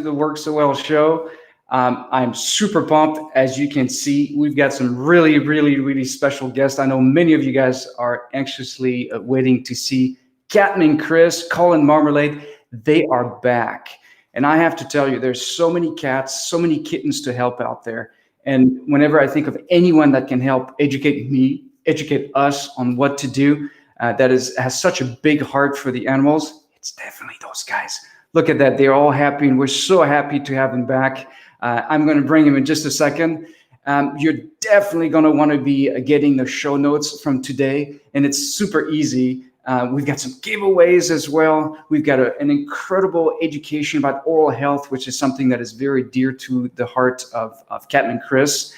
the Work So Well show. I'm super pumped. As you can see, we've got some really, really, really special guests. I know many of you guys are anxiously waiting to see Catman Chris, Colin Marmalade. They are back. And I have to tell you, there's so many cats, so many kittens to help out there. And whenever I think of anyone that can help educate me, educate us on what to do, that has such a big heart for the animals, it's definitely those guys. Look at that. They're all happy, and we're so happy to have them back. I'm going to bring him in just a second. You're definitely going to want to be getting the show notes from today, and it's super easy. We've got some giveaways as well. We've got an incredible education about oral health, which is something that is very dear to the heart of Catman Chris.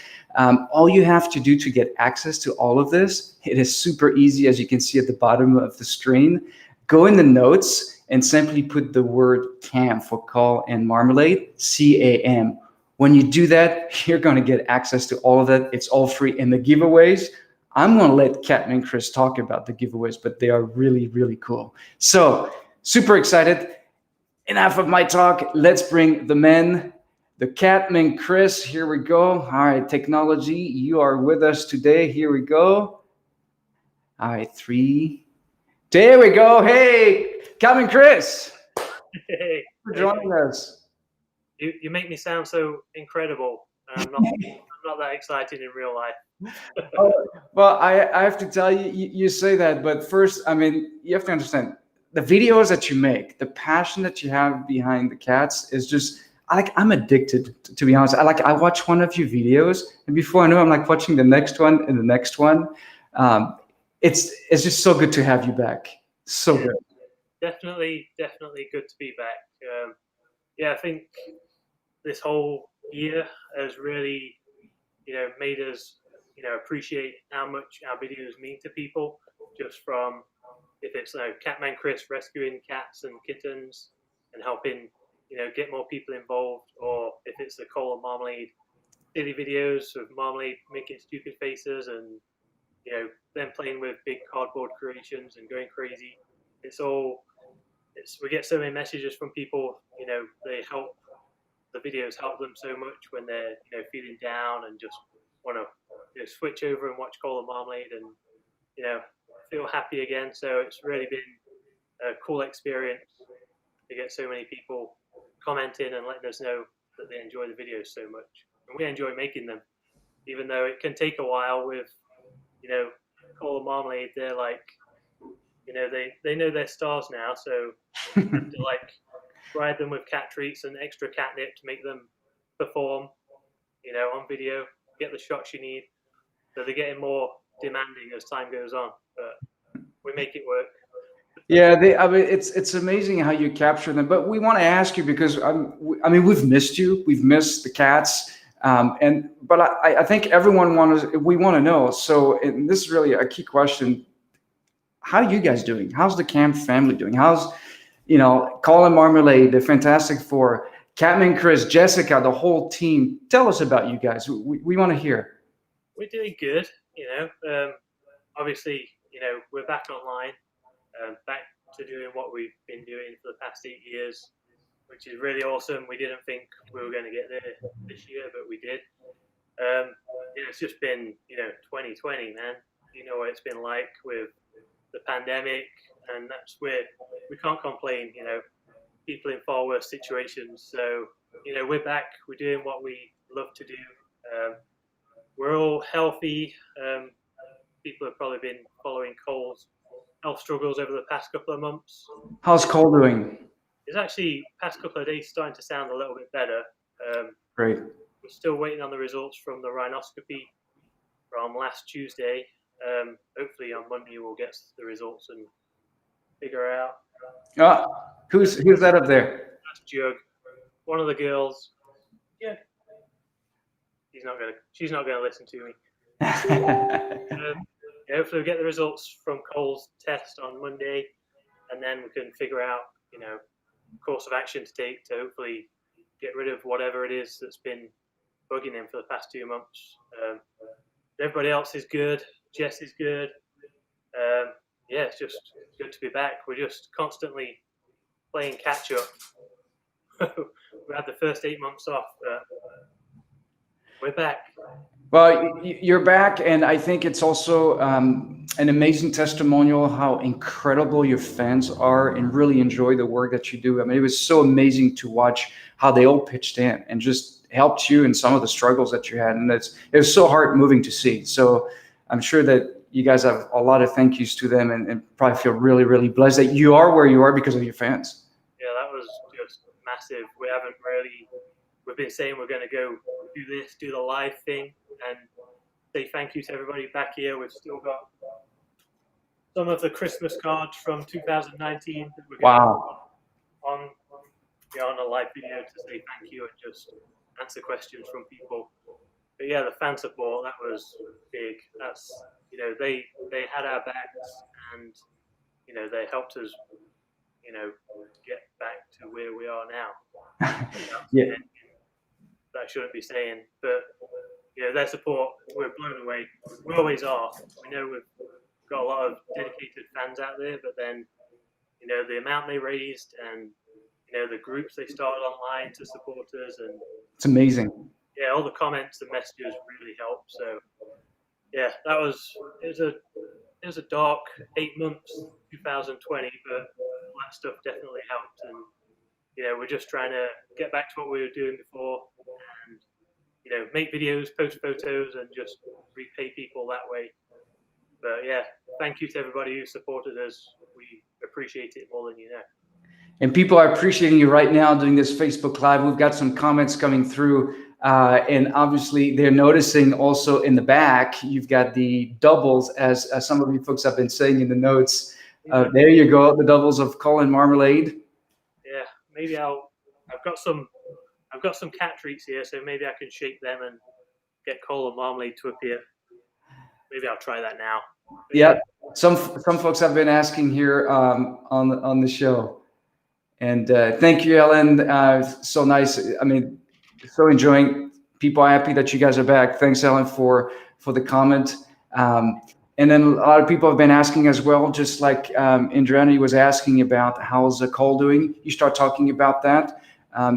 All you have to do to get access to all of this, it is super easy, as you can see at the bottom of the screen. Go in the notes and simply put the word CAM for Call and Marmalade, CAM. When you do that, you're going to get access to all of that. It's all free. And the giveaways, I'm going to let Catman Chris talk about the giveaways, but they are really, really cool. So super excited. Enough of my talk. Let's bring the men, the Catman Chris. Here we go. All right, technology, you are with us today. Here we go. All right, 3. There we go. Hey, Catman Chris. Hey, for joining us. You make me sound so incredible. I'm not that excited in real life. Oh, well, I have to tell you, you say that, but first, I mean, you have to understand the videos that you make, the passion that you have behind the cats is just, I'm addicted, to be honest. I watch one of your videos, and before I know, I'm like watching the next one and the next one. It's just so good to have you back. So good. Definitely good to be back. I think this whole year has really, made us, appreciate how much our videos mean to people. Just from if it's Catman Chris rescuing cats and kittens and helping, get more people involved, or if it's the Cole and Marmalade silly videos of Marmalade making stupid faces and them playing with big cardboard creations and going crazy. We get so many messages from people. They help the videos help them so much when they're feeling down and just want to switch over and watch Cole and Marmalade and feel happy again. So it's really been a cool experience to get so many people commenting and letting us know that they enjoy the videos so much, and we enjoy making them, even though it can take a while with Cole and Marmalade. They're like they know they're stars now, so you have to provide them with cat treats and extra catnip to make them perform, on video, get the shots you need. So they're getting more demanding as time goes on, but we make it work. Yeah, I mean, it's amazing how you capture them. But we want to ask you because I mean, we've missed you. We've missed the cats, but I think we want to know. So, and this is really a key question. How are you guys doing? How's the Camp family doing? How's Colin Marmalade, the Fantastic Four, Catman Chris, Jessica, the whole team? Tell us about you guys. We want to hear. We're doing good. Obviously, we're back online, back to doing what we've been doing for the past 8 years, which is really awesome. We didn't think we were going to get there this year, but we did. It's just been 2020, man. You know what it's been like with the pandemic, and that's where we can't complain. People in far worse situations. So we're back. We're doing what we love to do. We're all healthy. People have probably been following Cole's health struggles over the past couple of months. How's Cole doing? It's actually past couple of days starting to sound a little bit better. Great. We're still waiting on the results from the rhinoscopy from last Tuesday. Hopefully on Monday we'll get the results and figure out. Who's that up there? That's Jugg, one of the girls. Yeah, she's not gonna listen to me. Hopefully we'll get the results from Cole's test on Monday, and then we can figure out course of action to take to hopefully get rid of whatever it is that's been bugging him for the past 2 months. Everybody else is good. Jess is good. It's just good to be back. We're just constantly playing catch up. we had the first 8 months off, but we're back. Well, you're back, and I think it's also an amazing testimonial how incredible your fans are and really enjoy the work that you do. I mean, it was so amazing to watch how they all pitched in and just helped you in some of the struggles that you had, and it was so heart moving to see. So I'm sure that you guys have a lot of thank yous to them, and probably feel really, really blessed that you are where you are because of your fans. Yeah, that was just massive. We've been saying we're going to go do the live thing, and say thank you to everybody back here. We've still got some of the Christmas cards from 2019 that we're going to on a live video to say thank you and just answer questions from people. But yeah, the fan support, that was big. That's, they had our backs, and they helped us get back to where we are now. Yeah. That I shouldn't be saying, but their support, we're blown away. We always are. We know we've got a lot of dedicated fans out there, but then the amount they raised, and the groups they started online to support us, and It's amazing. yeah, all the comments and messages really helped. So yeah, it was a dark 8 months, 2020, but all that stuff definitely helped. And we're just trying to get back to what we were doing before, and make videos, post photos, and just repay people that way. But yeah, thank you to everybody who supported us. We appreciate it more than you know. And people are appreciating you right now doing this Facebook Live. We've got some comments coming through, and obviously they're noticing also in the back, you've got the doubles, as some of you folks have been saying in the notes. There you go, the doubles of Cole and Marmalade. Yeah, maybe I've got some cat treats here, so maybe I can shake them and get Cole and Marmalade to appear. Maybe I'll try that now. But yeah, some folks have been asking here on the show. And thank you, Ellen. So nice. I mean, so enjoying. People are happy that you guys are back. Thanks, Ellen, for the comment. And then a lot of people have been asking as well, just like Indrani was asking about how's Cole doing. You start talking about that.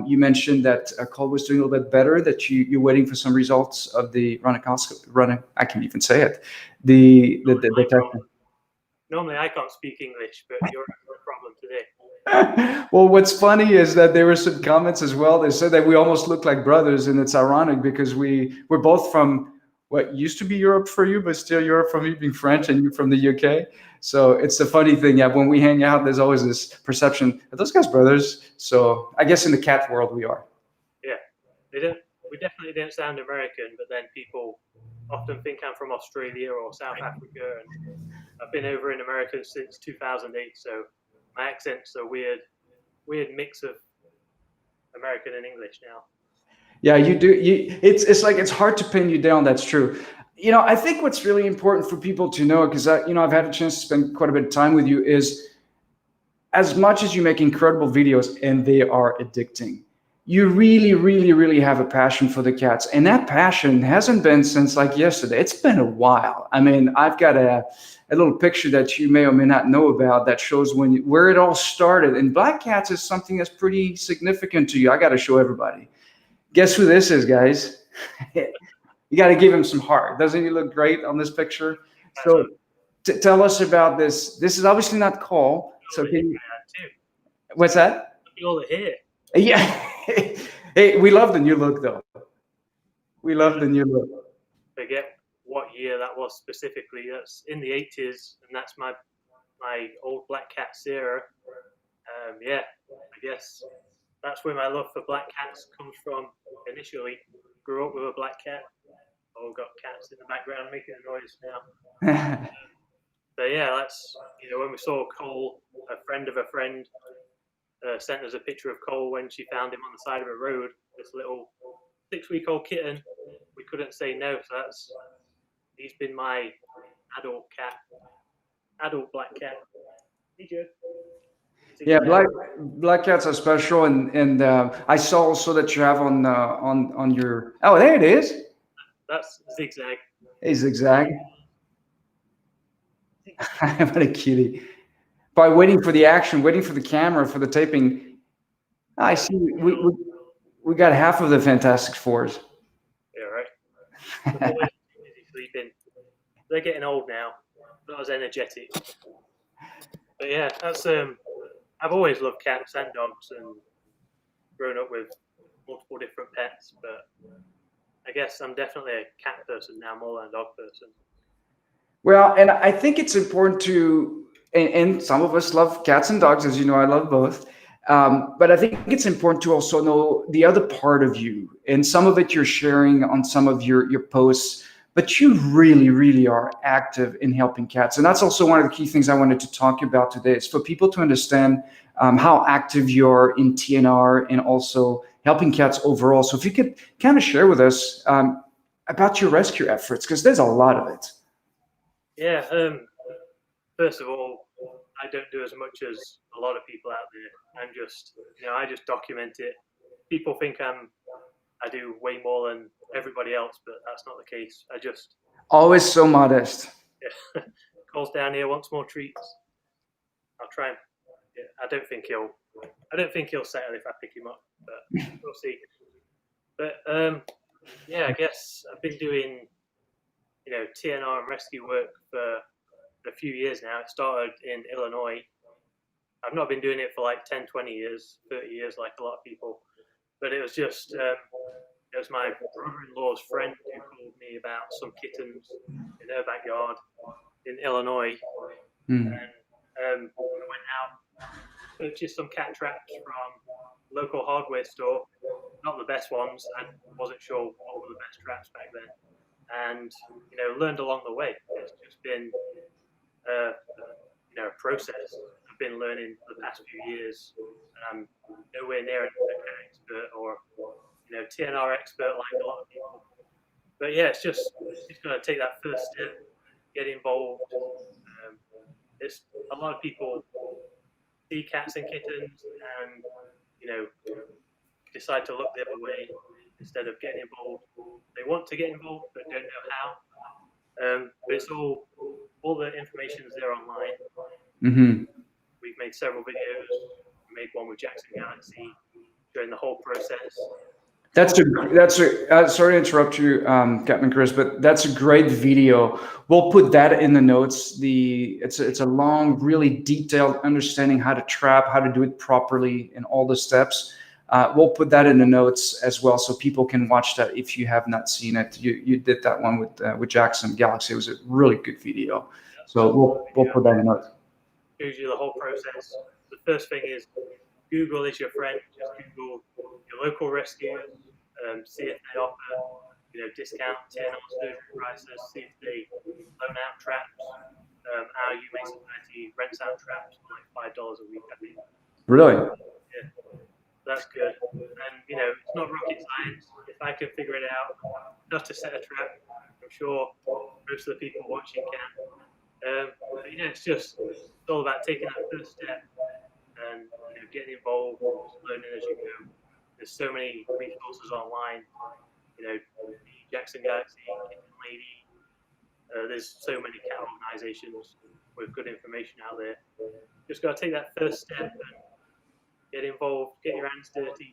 You mentioned that Cole was doing a little bit better, that you're waiting for some results of the running. I can't even say it. The test. Normally I can't speak English, but you're a problem today. Well, what's funny is that there were some comments as well. They said that we almost look like brothers, and it's ironic because we're both from what used to be Europe for you, but still Europe from me being French and you from the UK. So it's the funny thing. Yeah, when we hang out, there's always this perception that those guys brothers. So I guess in the cat world we are. Yeah, we definitely don't sound American, but then people often think I'm from Australia or South Africa, and I've been over in America since 2008, so my accent's a weird mix of American and English now. Yeah, you do. It's like it's hard to pin you down. That's true. I think what's really important for people to know, because I've had a chance to spend quite a bit of time with you, is as much as you make incredible videos and they are addicting, you really, really, really have a passion for the cats, and that passion hasn't been since like yesterday. It's been a while. I mean, I've got a little picture that you may or may not know about that shows where it all started. And black cats is something that's pretty significant to you. I got to show everybody. Guess who this is, guys? You got to give him some heart. Doesn't he look great on this picture? So tell us about this. This is obviously not Cole. So can you, what's that? All the hair. Yeah. Hey, we love the new look, though. We love the new look. Forget what year that was specifically. That's in the 80s, and that's my old black cat Sarah. Yeah, I guess that's where my love for black cats comes from initially. Grew up with a black cat. Oh, got cats in the background making a noise now. So yeah, that's when we saw Cole, a friend of a friend sent us a picture of Cole when she found him on the side of a road. This little 6-week-old kitten. We couldn't say no, so he's been my adult black cat. Hey, Joe. Yeah, black cats are special, and I saw also that you have on your. Oh, there it is. That's Zigzag. Hey, Zigzag. What a cutie! By waiting for the action, waiting for the camera, for the taping, I see. We got half of the Fantastic Fours. Yeah, right. The boys are busy sleeping. They're getting old now, not as energetic. But yeah, that's I've always loved cats and dogs and grown up with multiple different pets, but I guess I'm definitely a cat person now more than a dog person. Well, and I think it's important to, and some of us love cats and dogs, as you know, I love both. But I think it's important to also know the other part of you, and some of it you're sharing on some of your posts. But you really, really are active in helping cats, and that's also one of the key things I wanted to talk about today. Is for people to understand how active you're in TNR and also helping cats overall. So if you could kind of share with us about your rescue efforts, because there's a lot of it. Yeah, first of all, I don't do as much as a lot of people out there. I'm just, I just document it. People think I do way more than everybody else, but that's not the case. I just, Always so modest. yeah, calls down here wants more treats. I'll try and, yeah, I don't think he'll settle if I pick him up, but we'll see. But yeah, I guess I've been doing, TNR and rescue work for a few years now. It started in Illinois. I've not been doing it for like 10, 20 years, 30 years, like a lot of people. But it was just, it was my brother-in-law's friend who called me about some kittens in her backyard in Illinois. Hmm. And I went out, purchased some cat traps from local hardware store. Not the best ones. I wasn't sure what were the best traps back then. And, learned along the way. It's just been uh, a process I've been learning for the past few years. I'm nowhere near a cat expert or TNR expert like a lot of people. But yeah, it's going to take that first step, get involved. Um, it's a lot of people see cats and kittens and you know decide to look the other way instead of getting involved. They want to get involved but don't know how. But it's all the information is there online. Hmm. We've made several videos. We made one with Jackson Galaxy during the whole process. Sorry to interrupt you, Captain Chris, but that's a great video. We'll put that in the notes. It's a long, really detailed understanding how to trap, how to do it properly, and all the steps. We'll put that in the notes as well, so people can watch that if you have not seen it. You did that one with Jackson Galaxy. It was a really good video. So we'll put that in the notes. Shows you the whole process. The first thing is Google is your friend. Just Google your local rescues, see if they offer, discount TNR surgery prices, see if they loan out traps. Our Humane Society rents out traps for like $5 a week, I think. Really? Yeah, that's good. And it's not rocket science. If I can figure it out, just to set a trap, I'm sure most of the people watching can. But it's all about taking that first step and getting involved, just learning as you go. There's so many resources online. Jackson Galaxy, Kitten Lady. There's so many cat organisations with good information out there. Just got to take that first step and get involved, get your hands dirty.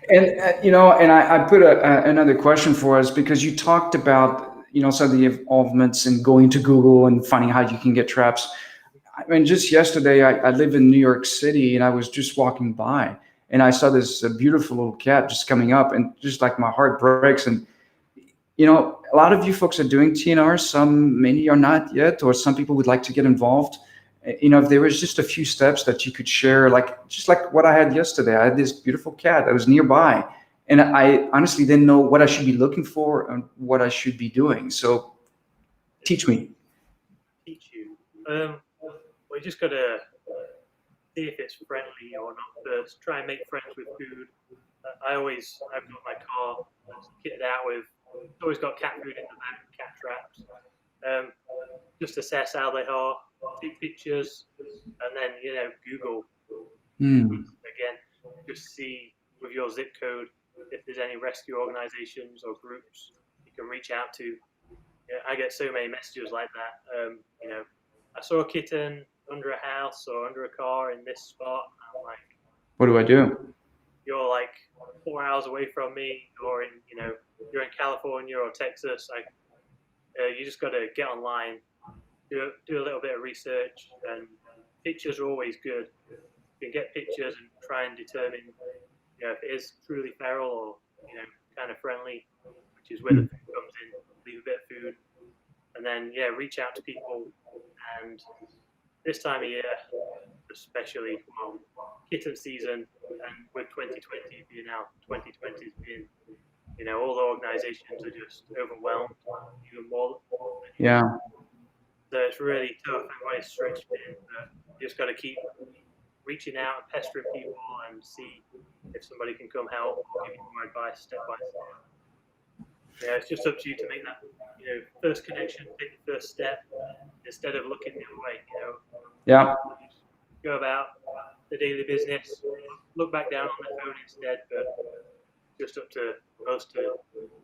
And and I put another question for us because you talked about some of the involvements and going to Google and finding how you can get traps. I mean, just yesterday I live in New York City and I was just walking by and I saw this beautiful little cat just coming up and just like my heart breaks. And a lot of you folks are doing TNR, many are not yet, or some people would like to get involved. If there was just a few steps that you could share, like just like what I had yesterday, I had this beautiful cat that was nearby, and I honestly didn't know what I should be looking for and what I should be doing. So teach me. Teach you. We just got to see if it's friendly or not first. Try and make friends with food. I've got my car that's kitted out with, it's always got cat food in the back, cat traps. Um, just assess how they are, take pictures, and then Google Hmm. again. Just see with your zip code if there's any rescue organisations or groups you can reach out to. I get so many messages like that. I saw a kitten under a house or under a car in this spot. I'm like, What do I do? you're like 4 hours away from me, or you're in California or Texas. You just got to get online, do a little bit of research, and pictures are always good. You can get pictures and try and determine, if it is truly feral or kind of friendly, which is where the food comes in. Leave a bit of food, and then reach out to people. And this time of year, especially, well, kitten season, and with 2020 being out, 2020 has been, all the organizations are just overwhelmed even more. Yeah. So it's really tough and quite stretched thin, but you just got to keep reaching out and pestering people and see if somebody can come help or give you more advice step by step. It's just up to you to make that, first connection, take the first step instead of looking the other way. Yeah. Go about the daily business, look back down on the phone instead, but just up to us to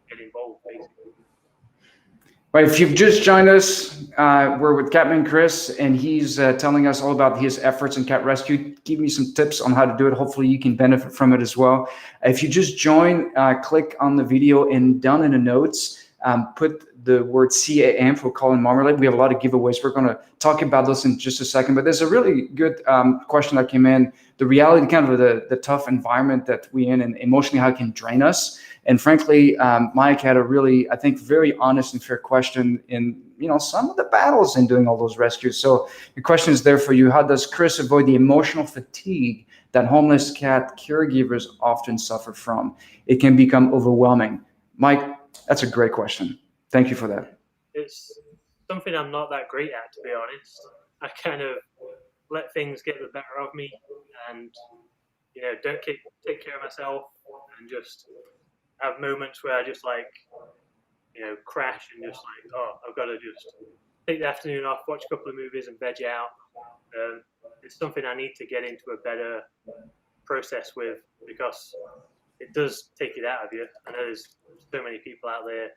get involved, basically. Right, if you've just joined us, we're with Catman Chris, and he's telling us all about his efforts in cat rescue. Give me some tips on how to do it. Hopefully, you can benefit from it as well. If you just join, click on the video, and down in the notes, put the word CAM for Cole Marmalade. We have a lot of giveaways. We're going to talk about those in just a second. But there's a really good question that came in. The reality, kind of the tough environment that we're in, and emotionally how it can drain us. And frankly, Mike had a really, I think, very honest and fair question in, some of the battles in doing all those rescues. So the question is there for you. How does Chris avoid the emotional fatigue that homeless cat caregivers often suffer from? It can become overwhelming. Mike, that's a great question. Thank you for that. It's something I'm not that great at, to be honest. I kind of let things get the better of me and, don't take care of myself and just have moments where I just crash and just I've got to just take the afternoon off, watch a couple of movies and veg out. It's something I need to get into a better process with, because it does take it out of you. I know there's so many people out there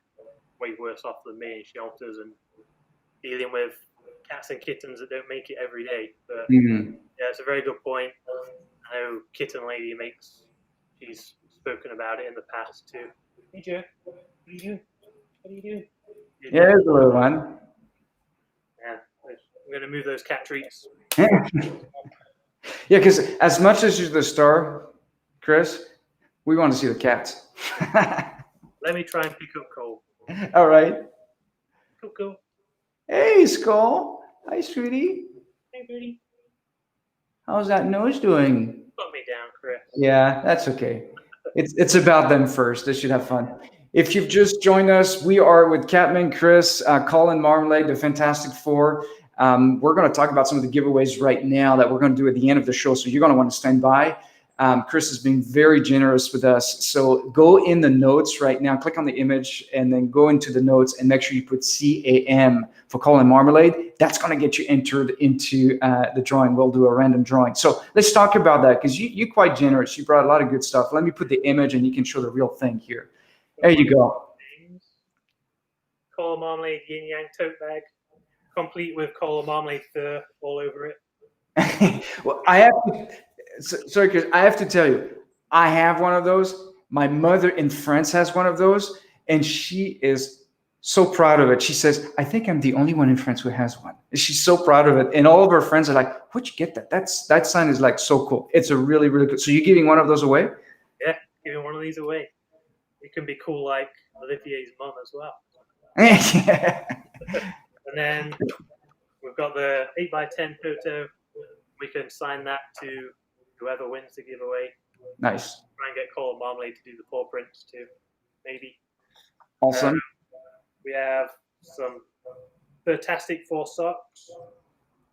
way worse off than me in shelters and dealing with cats and kittens that don't make it every day. But it's a very good point. I know Kitten Lady she's spoken about it in the past too. Hey Joe, what do you do? What do you do? Yeah, there's a little one. Yeah, I'm gonna move those cat treats. Yeah, because as much as you're the star, Chris, we want to see the cats. Let me try and pick up Cole. All right. Cool. Hey, Skull. Hi, sweetie. Hey, buddy. How's that nose doing? Put me down, Chris. Yeah, that's okay. It's about them first. They should have fun. If you've just joined us, we are with Catman Chris, Colin Marmalade, the Fantastic Four. We're going to talk about some of the giveaways right now that we're going to do at the end of the show. So you're going to want to stand by. Chris has been very generous with us. So go in the notes right now, click on the image, and then go into the notes and make sure you put CAM for Colin Marmalade. That's going to get you entered into the drawing. We'll do a random drawing. So let's talk about that, because you're quite generous. You brought a lot of good stuff. Let me put the image and you can show the real thing here. There you go. Cole Marmalade yin yang tote bag, complete with Cole Marmalade fur all over it. Well, I have to, sorry, Chris, I have to tell you, I have one of those. My mother in France has one of those, and she is so proud of it. She says, I think I'm the only one in France who has one. She's so proud of it. And all of her friends are like, where'd you get that? That sign is so cool. It's a really, really good. So you're giving one of those away? Yeah, giving one of these away. It can be cool like Olivier's mom as well. Yeah. And then we've got the 8x10 photo. We can sign that to whoever wins the giveaway. Nice. Try and get Cole Marmalade to do the paw prints too, maybe. Awesome. We have some Fantastic Four socks.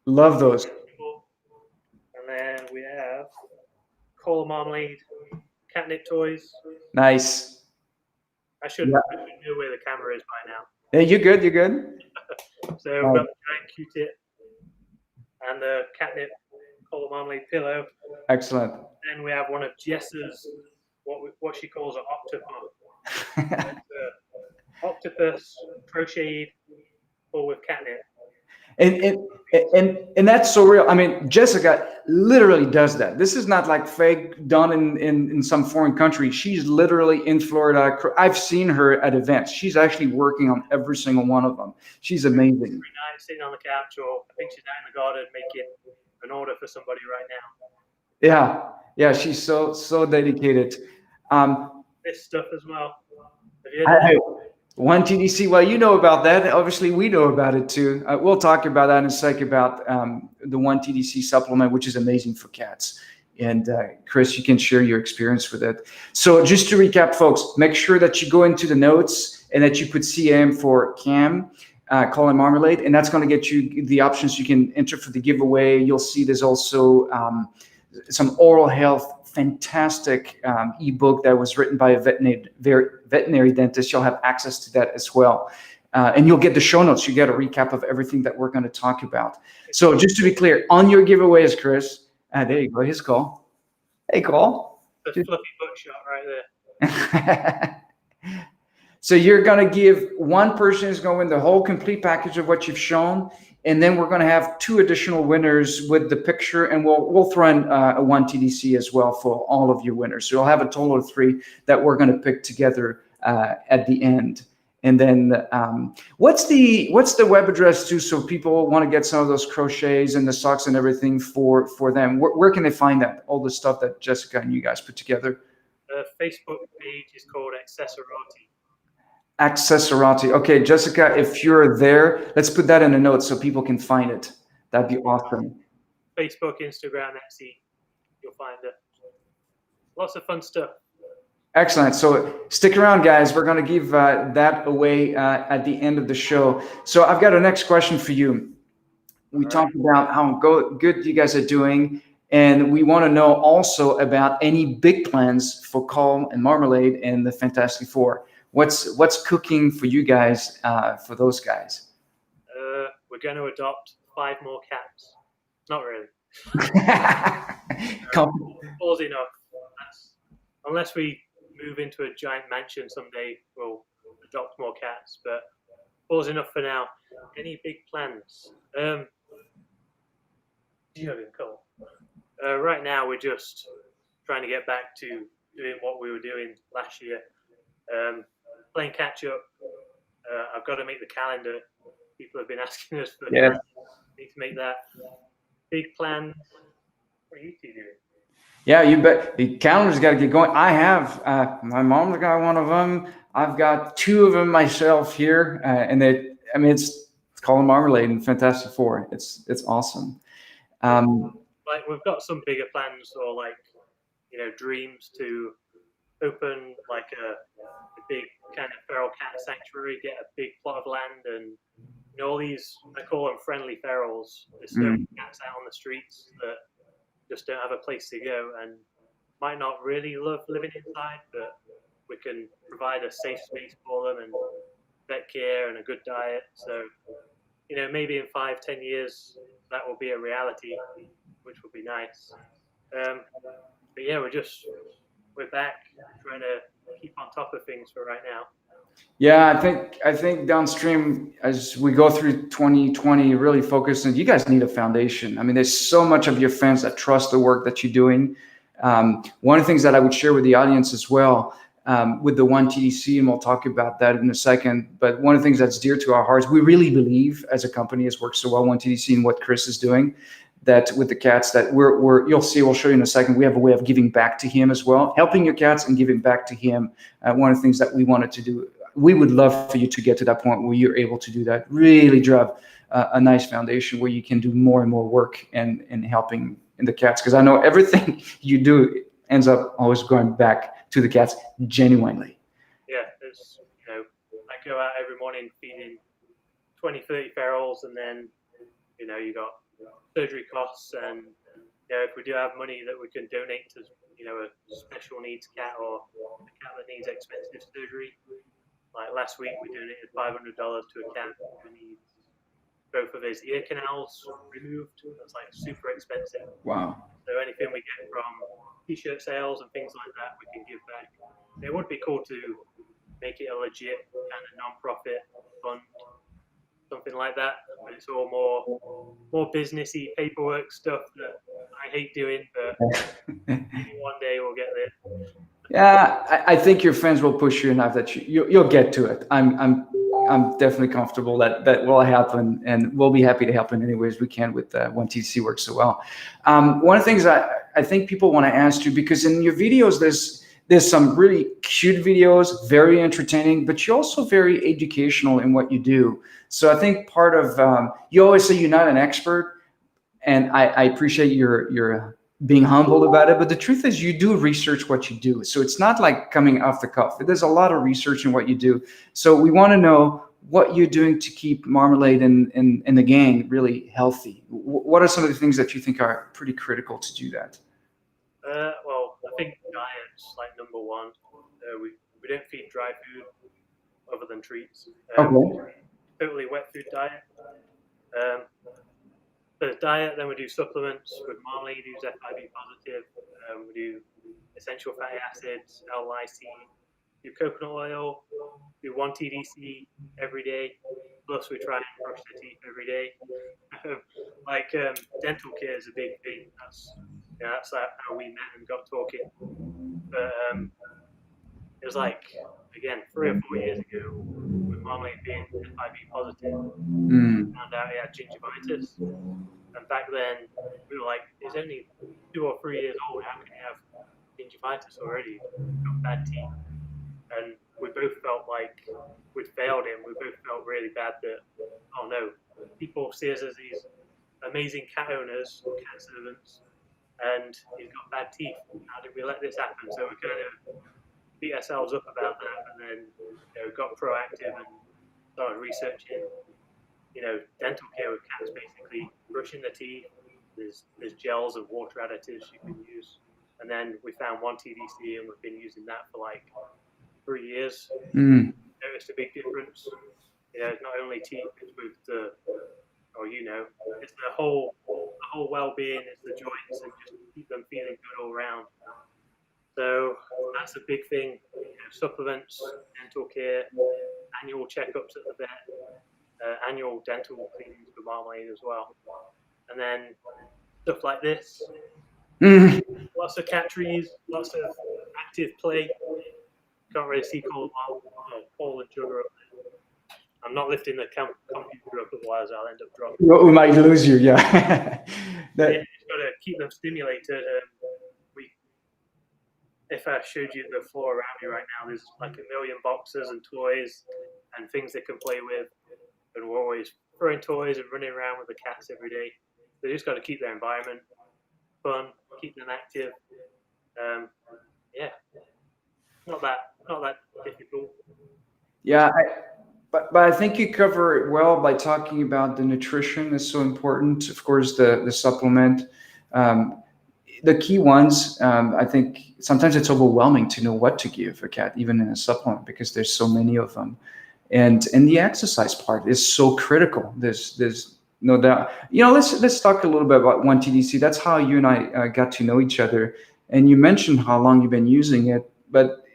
Love those. And then we have Cole Marmalade catnip toys. Nice. I should know where the camera is by now. Yeah, you're good. You're good. So we've got the giant Q-tip and the catnip Cole Marmalade pillow. Excellent. Then we have one of Jess's, what she calls an octopus. Octopus crocheted full with catnip. And that's so real. I mean, Jessica literally does that. This is not like fake done in some foreign country. She's literally in Florida. I've seen her at events. She's actually working on every single one of them. She's amazing. Every night sitting on the couch, or I think she's out in the garden making an order for somebody right now. Yeah, she's so dedicated. This stuff as well. Have you heard of it? One TDC. Well, you know about that. Obviously, we know about it too. We'll talk about that in a sec about the One TDC supplement, which is amazing for cats. And Chris, you can share your experience with it. So just to recap, folks, make sure that you go into the notes and that you put CM for Cam, Cole Marmalade, and that's going to get you the options you can enter for the giveaway. You'll see there's also some oral health fantastic ebook that was written by a veterinary dentist. You'll have access to that as well. And you'll get the show notes. You get a recap of everything that we're going to talk about. So just to be clear, on your giveaways, Chris, there you go. Here's Cole. Hey, Cole. The fluffy buckshot right there. So you're going to give one person is going to win the whole complete package of what you've shown. And then we're going to have 2 additional winners with the picture, and we'll throw in a One TDC as well for all of your winners. So you'll have a total of 3 that we're going to pick together at the end. And then what's the web address too, so people want to get some of those crochets and the socks and everything for them? Where can they find that? All the stuff that Jessica and you guys put together. The Facebook page is called Accessorati. Accessorati. Okay, Jessica, if you're there, let's put that in the notes so people can find it. That'd be awesome. Facebook, Instagram, Etsy, you'll find it. Lots of fun stuff. Excellent. So stick around, guys. We're going to give that away at the end of the show. So I've got a next question for you. We talked about how good you guys are doing, and we want to know also about any big plans for Cole and Marmalade and the Fantastic Four. What's cooking for you guys, for those guys? We're going to adopt 5 more cats. Not really. All's enough. Unless we move into a giant mansion someday, we'll adopt more cats. But all's enough for now. Any big plans? Do you have it, Cole? Right now, we're just trying to get back to doing what we were doing last year. Playing catch up. I've got to make the calendar. People have been asking us for yeah. Need to make that. Big plan. What are you two doing? Yeah, you bet. The calendar's got to get going. I have my mom's got one of them. I've got 2 of them myself here, and it's Cole Marmalade and Fantastic Four. It's awesome. Like we've got some bigger plans, or like dreams to open like a big kind of feral cat sanctuary, get a big plot of land, and all these, I call them friendly ferals. There's so many cats out on the streets that just don't have a place to go and might not really love living inside, but we can provide a safe space for them and vet care and a good diet. So, maybe in 5-10 years that will be a reality, which will be nice. But yeah, we're back trying to keep on top of things for right now. Yeah, I think downstream as we go through 2020, really focus, and you guys need a foundation. I mean, there's so much of your fans that trust the work that you're doing. One of the things that I would share with the audience as well, with the One TDC, and we'll talk about that in a second, but one of the things that's dear to our hearts, we really believe as a company has worked so well, One TDC, and what Chris is doing, that with the cats that you'll see, we'll show you in a second, we have a way of giving back to him as well, helping your cats and giving back to him. One of the things that we wanted to do, we would love for you to get to that point where you're able to do that, really drive a nice foundation where you can do more and more work and helping in the cats. Because I know everything you do ends up always going back to the cats genuinely. Yeah, there's, I go out every morning feeding 20, 30 ferals, and then, you got surgery costs, and if we do have money that we can donate to, a special needs cat or a cat that needs expensive surgery. Like last week, we donated $500 to a cat who needs both of his ear canals removed. That's like super expensive. Wow. So anything we get from t-shirt sales and things like that, we can give back. It would be cool to make it a legit kind of non-profit fund something like that. But it's all more businessy paperwork stuff that I hate doing, but maybe one day we'll get there. Yeah, I think your friends will push you enough that you'll get to it. I'm definitely comfortable that will happen, and we'll be happy to help in any ways we can with when TC works so well. One of the things I think people want to ask you, because in your videos there's some really cute videos, very entertaining, but you're also very educational in what you do. So I think part of you always say you're not an expert, and I appreciate your being humble about it. But the truth is, you do research what you do, so it's not like coming off the cuff. There's a lot of research in what you do. So we want to know what you're doing to keep Marmalade and the gang really healthy. What are some of the things that you think are pretty critical to do that? Well, I think diet's like number one. We don't feed dry food other than treats. Okay. Totally wet food diet. Um, For the diet, then we do supplements with Marmalade, who's FIB positive. We do essential fatty acids, L-lysine, do coconut oil, do 1 TDC every day. Plus, we try and brush the teeth every day. Dental care is a big thing. That's how we met and got talking. But it was like, again, 3 or 4 years ago, with Marmalade being FIB positive, Mm. found out he had gingivitis. And back then, we were like, he's only 2 or 3 years old. How can he have gingivitis already? He's got bad teeth. And we both felt like we'd failed him. We both felt really bad that, oh no, people see us as these amazing cat owners, cat servants, and he's got bad teeth. How did we let this happen? So we kind of beat ourselves up about that, and then got proactive and started researching dental care with cats, basically brushing the teeth. There's gels and water additives you can use, and then we found 1 TDC, and we've been using that for like 3 years. Mm. Noticed a big difference. It's not only teeth; it's with it's the whole well-being, it's the joints, and just keep them feeling good all around. So that's a big thing. Supplements, dental care, annual checkups at the vet. Annual dental cleanings for Marmalade as well. And then stuff like this. Mm. Lots of cat trees, lots of active play. Can't really see Cole and Jugg up there. I'm not lifting the computer up, otherwise I'll end up dropping. We might lose you, yeah. Yeah, you've got to keep them stimulated. If I showed you the floor around me right now, there's like a million boxes and toys and things they can play with. And we're always throwing toys and running around with the cats every day. They just got to keep their environment fun, keep them active. Yeah, not that difficult. Yeah, but I think you cover it well by talking about the nutrition is so important. Of course, the supplement, the key ones. I think sometimes it's overwhelming to know what to give a cat, even in a supplement, because there's so many of them. And the exercise part is so critical. There's no doubt. Let's talk a little bit about 1 TDC. That's how you and I got to know each other. And you mentioned how long you've been using it, but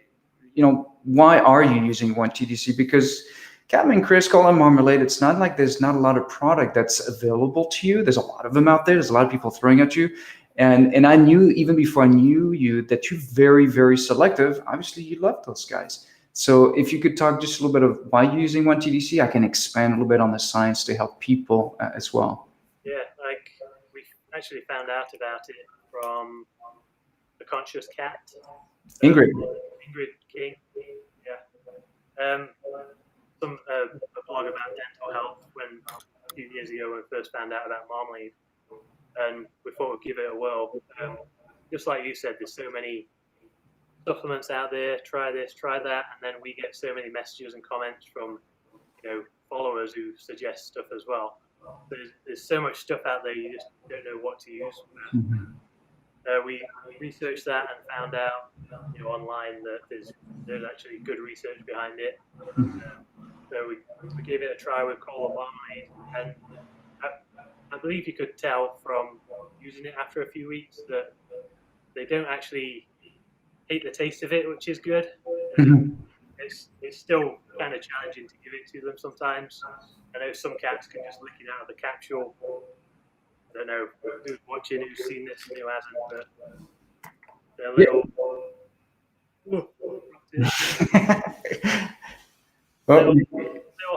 why are you using 1 TDC? Because Catman, Chris, Cole and Marmalade, it's not like there's not a lot of product that's available to you. There's a lot of them out there. There's a lot of people throwing at you. And I knew, even before I knew you, that you're very, very selective. Obviously, you love those guys. So if you could talk just a little bit of why you're using 1 TDC, I can expand a little bit on the science to help people as well. Yeah, like we actually found out about it from the Conscious Cat. Ingrid. Ingrid King. Yeah. A blog about dental health when a few years ago when we first found out about Marmalade. And we thought we'd give it a whirl. Just like you said, there's so many supplements out there, try this, try that, and then we get so many messages and comments from followers who suggest stuff as well. There's so much stuff out there, you just don't know what to use. Mm-hmm. We researched that and found out online that there's actually good research behind it. Mm-hmm. So we gave it a try with Cole Marmalade, and I believe you could tell from using it after a few weeks that they don't actually hate the taste of it, which is good. Mm-hmm. It's still kind of challenging to give it to them sometimes. I know some cats can just lick it out of the capsule. I don't know who's watching, who's seen this and who hasn't, but they're little, little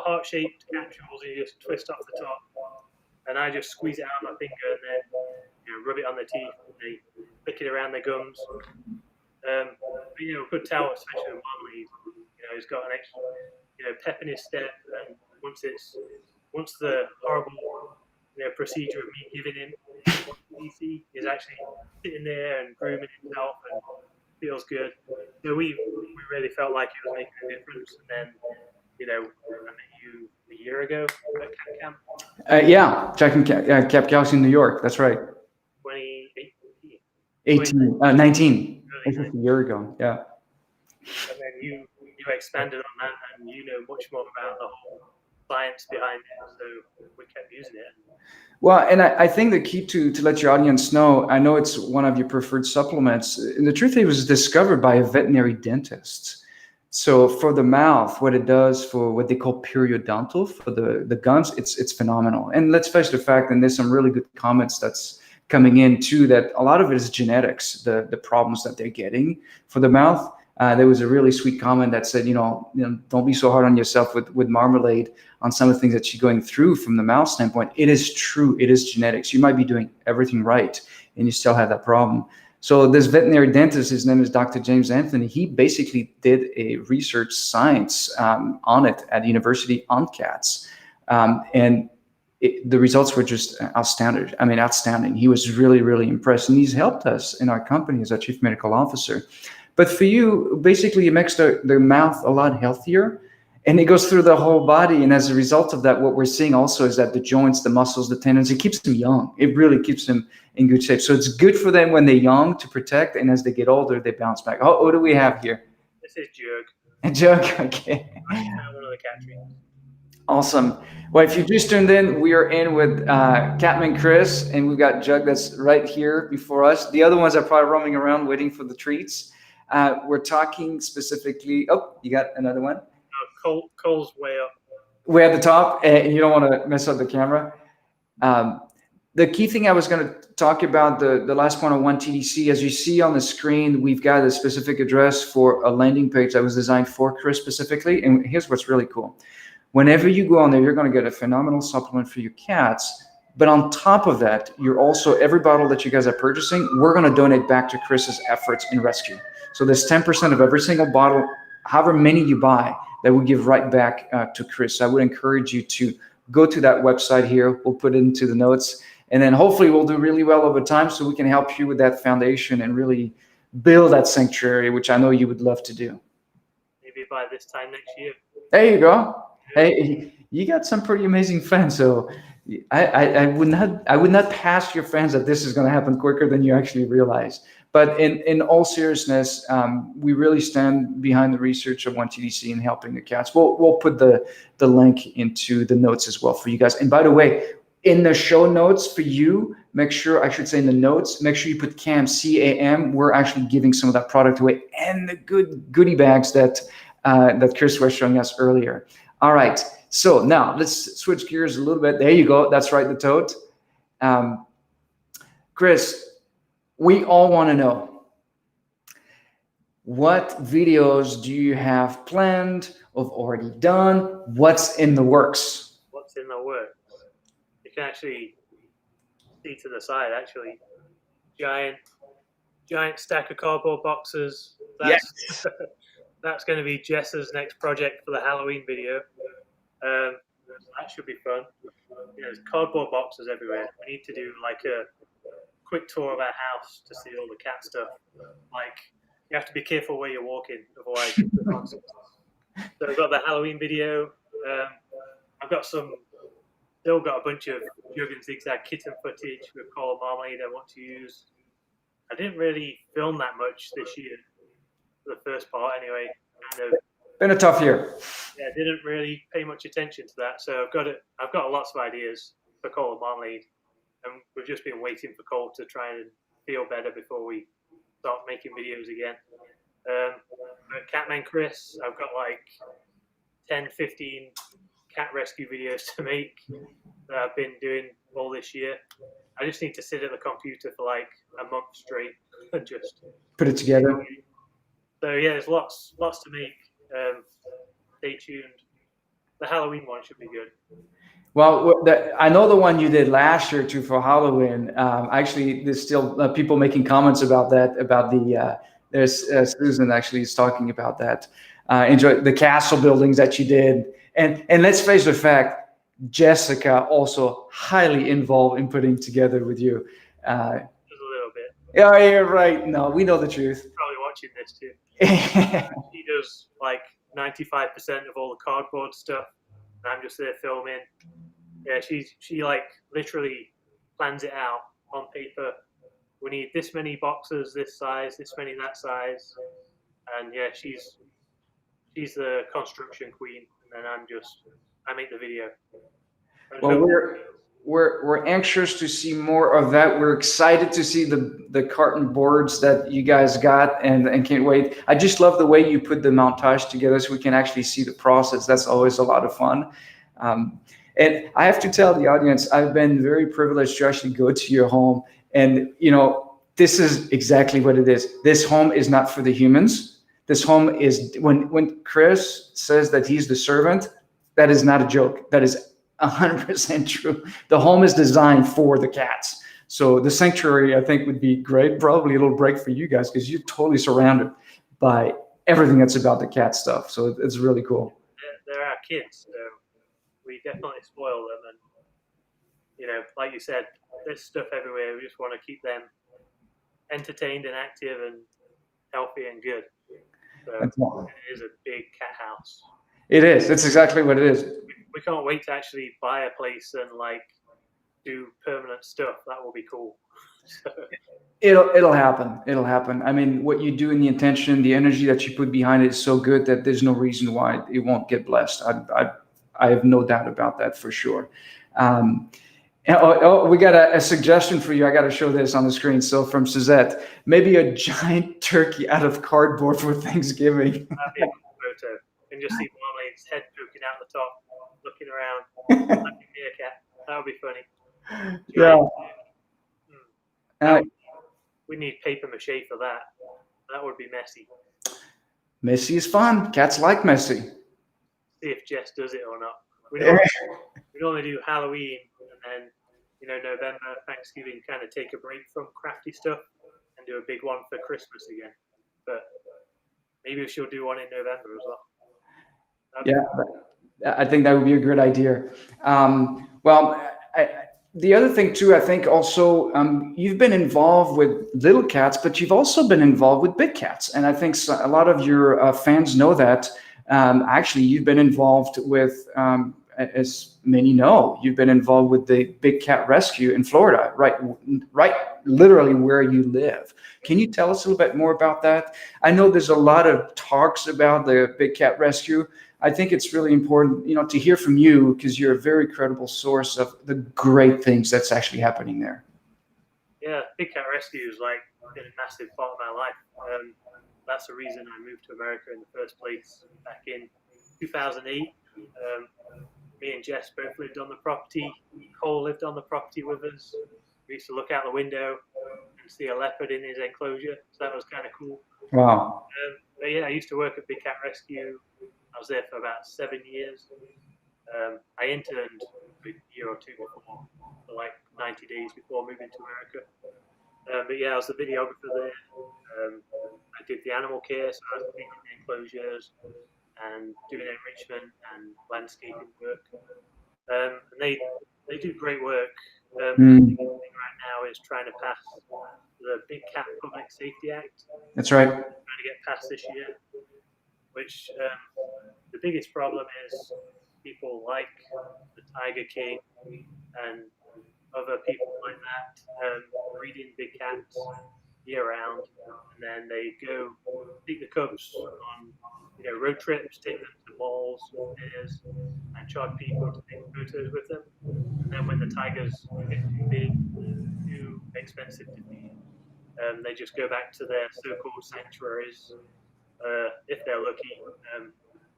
heart-shaped capsules you just twist off the top, and I just squeeze it out of my finger and then rub it on the teeth. And they lick it around their gums. Could tell, especially with Marmalade, he's got an extra, pep in his step, and once the horrible, procedure of me giving him DC is actually sitting there and grooming himself and feels good. So we really felt like it was making a difference. And then, I met you a year ago at Cat Camp. Yeah, Jugg and Cap Galaxy in New York. That's right. 19. A year ago. Yeah. And then you expanded on that, and you know much more about the whole science behind it. So we kept using it. Well, and I think the key to let your audience know, I know it's one of your preferred supplements. And the truth, it was discovered by a veterinary dentist. So for the mouth, what it does for what they call periodontal, for the gums, it's phenomenal. And let's face the fact, and there's some really good comments that's coming in too, that a lot of it is genetics, the problems that they're getting for the mouth. There was a really sweet comment that said, don't be so hard on yourself with Marmalade on some of the things that you're going through from the mouth standpoint. It is true. It is genetics. You might be doing everything right, and you still have that problem. So this veterinary dentist, his name is Dr. James Anthony. He basically did a research science on it at the university on cats. And the results were just outstanding. He was really, really impressed. And he's helped us in our company as our chief medical officer. But for you, basically, it makes the mouth a lot healthier, and it goes through the whole body. And as a result of that, what we're seeing also is that the joints, the muscles, the tendons, it keeps them young. It really keeps them in good shape. So it's good for them when they're young to protect, and as they get older, they bounce back. Oh, what do we have here? This is Jugg. Jugg, okay. One of the cat treats. Awesome. Well, if you just tuned in, we are in with Catman Chris, and we've got Jugg that's right here before us. The other ones are probably roaming around waiting for the treats. We're talking specifically. Oh, you got another one? Cole's way up. Way at the top, and you don't want to mess up the camera. The key thing I was going to talk about, the last point on One TDC, as you see on the screen, we've got a specific address for a landing page that was designed for Chris specifically. And here's what's really cool. Whenever you go on there, you're going to get a phenomenal supplement for your cats. But on top of that, you're also, every bottle that you guys are purchasing, we're going to donate back to Chris's efforts in rescue. So there's 10% of every single bottle, however many you buy, that we give right back to Chris. So I would encourage you to go to that website here. We'll put it into the notes. And then hopefully we'll do really well over time so we can help you with that foundation and really build that sanctuary, which I know you would love to do. Maybe by this time next year. There you go. Hey, you got some pretty amazing fans. So I would not pass your fans that this is going to happen quicker than you actually realize. But in all seriousness, we really stand behind the research of One TDC and helping the cats. We'll put the link into the notes as well for you guys. And by the way, in the show notes for you, make sure in the notes, make sure you put CAM, C-A-M. We're actually giving some of that product away and the good goodie bags that Chris was showing us earlier. All right. So now let's switch gears a little bit. There you go. That's right, the tote. Chris, we all want to know, what videos do you have planned or already done? What's in the works? What's in the works? You can actually see to the side, actually. Giant stack of cardboard boxes. Yes. That's going to be Jess's next project for the Halloween video. That should be fun. There's cardboard boxes everywhere. We need to do like a quick tour of our house to see all the cat stuff. Like, you have to be careful where you're walking, otherwise it's nonsense. So I've got the Halloween video. I've got still got a bunch of Jugg and Zig Zag kitten footage with Cole Marmalade I want to use. I didn't really film that much this year, for the first part anyway. Been a tough year. Yeah, I didn't really pay much attention to that. So I've got lots of ideas for Cole and Marmalade. And we've just been waiting for Cole to try and feel better before we start making videos again. But Catman Chris, I've got like 10, 15 cat rescue videos to make that I've been doing all this year. I just need to sit at the computer for like a month straight and just Put it together. so yeah, there's lots to make. Stay tuned. The Halloween one should be good. Well, I know the one you did last year too for Halloween. Actually, there's still people making comments about that. About there's Susan actually is talking about that. Enjoy the castle buildings that you did, and let's face the fact, Jessica also highly involved in putting together with you. Just a little bit. Yeah, you're right. No, we know the truth. Probably watching this too. She does like 95% of all the cardboard stuff, and I'm just there filming. Yeah, she like literally plans it out on paper. We need this many boxes, this size, this many that size, and yeah, she's the construction queen, and then I make the video. Well, we're anxious to see more of that. We're excited to see the carton boards that you guys got, and can't wait. I just love the way you put the montage together, so we can actually see the process. That's always a lot of fun. And I have to tell the audience, I've been very privileged to actually go to your home, and this is exactly what it is. This home is not for the humans. This home is when Chris says that he's the servant, that is not a joke. That is 100% true. The home is designed for the cats. So the sanctuary, I think, would be great. Probably a little break for you guys because you're totally surrounded by everything that's about the cat stuff. So it's really cool. They're our kids, so we definitely spoil them. And like you said, there's stuff everywhere. We just want to keep them entertained and active and healthy and good. So it is a big cat house. It is. It's exactly what it is. We can't wait to actually buy a place and like do permanent stuff. That will be cool. It'll happen. It'll happen. I mean, what you do and the intention, the energy that you put behind it is so good that there's no reason why it won't get blessed. I have no doubt about that for sure. We got a suggestion for you. I got to show this on the screen. So from Suzette, maybe a giant turkey out of cardboard for Thanksgiving. That'd be a cool photo. And just see Marmalade's head poking out the top, looking around like a meerkat. That would be funny. Yeah. We need paper mache for that. That would be messy. Messy is fun. Cats like messy. See if Jess does it or not. We normally do Halloween and then, November, Thanksgiving, kind of take a break from crafty stuff and do a big one for Christmas again. But maybe she'll do one in November as well. Yeah, I think that would be a good idea. The other thing too, I think also you've been involved with little cats, but you've also been involved with big cats, and I think a lot of your fans know that. Actually, you've been involved with, as many know, you've been involved with the big cat rescue in Florida, right, literally where you live. Can you tell us a little bit more about that? I know there's a lot of talks about the big cat rescue. I think it's really important, to hear from you because you're a very credible source of the great things that's actually happening there. Yeah, big cat rescue is like been a massive part of my life. That's the reason I moved to America in the first place back in 2008. Me and Jess both lived on the property. Cole lived on the property with us. We used to look out the window and see a leopard in his enclosure, so that was kind of cool. Wow. But yeah, I used to work at Big Cat Rescue. I was there for about 7 years. I interned a year or two before, for like 90 days before moving to America. But yeah, I was the videographer there. I did the animal care, so I was cleaning the enclosures and doing enrichment and landscaping work. And they do great work. The thing right now is trying to pass the Big Cat Public Safety Act. That's right. Trying to get passed this year, which the biggest problem is people like the Tiger King and other people like that breeding big cats year round, and then they go take the cubs on road trips, take them to malls, fairs, and charge people to take photos with them. And then when the tigers get too big, too expensive to feed, they just go back to their so-called sanctuaries if they're lucky.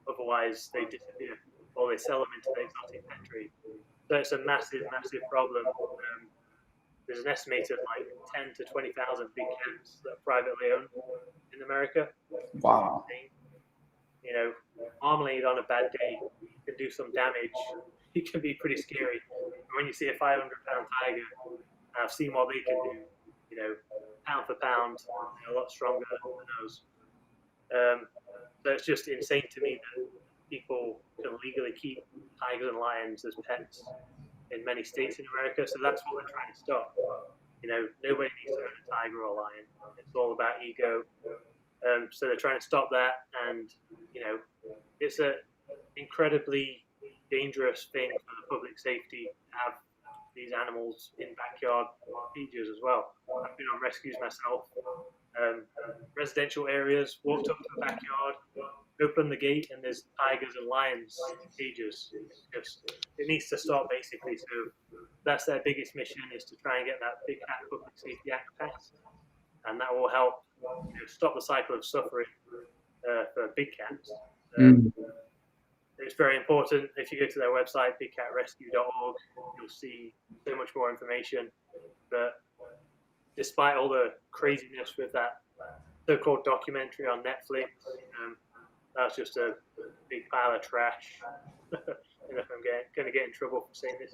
otherwise they disappear or they sell them into the exotic pet trade. So it's a massive, massive problem. There's an estimated like 10 to 20,000 big cats that are privately owned in America. Wow. You know, Marmalade on a bad day can do some damage. It can be pretty scary. When you see a 500-pound tiger, I've seen what they can do. You know, pound for pound, they're a lot stronger than those. So it's just insane to me that people can legally keep tigers and lions as pets in many states in America. So that's what we're trying to stop. You know, nobody needs to own a tiger or a lion. It's all about ego. So they're trying to stop that, and you know, it's an incredibly dangerous thing for the public safety to have these animals in backyard features as well. I've been on rescues myself. Residential areas, walked up to the backyard, opened the gate, and there's tigers and lions in cages. It needs to stop basically. So that's their biggest mission, is to try and get that Big Cat Public Safety Act passed, and that will help stop the cycle of suffering for big cats. It's very important. If you go to their website, bigcatrescue.org, you'll see so much more information. But despite all the craziness with that so-called documentary on Netflix, that's just a big pile of trash. If I'm going to get in trouble for saying this.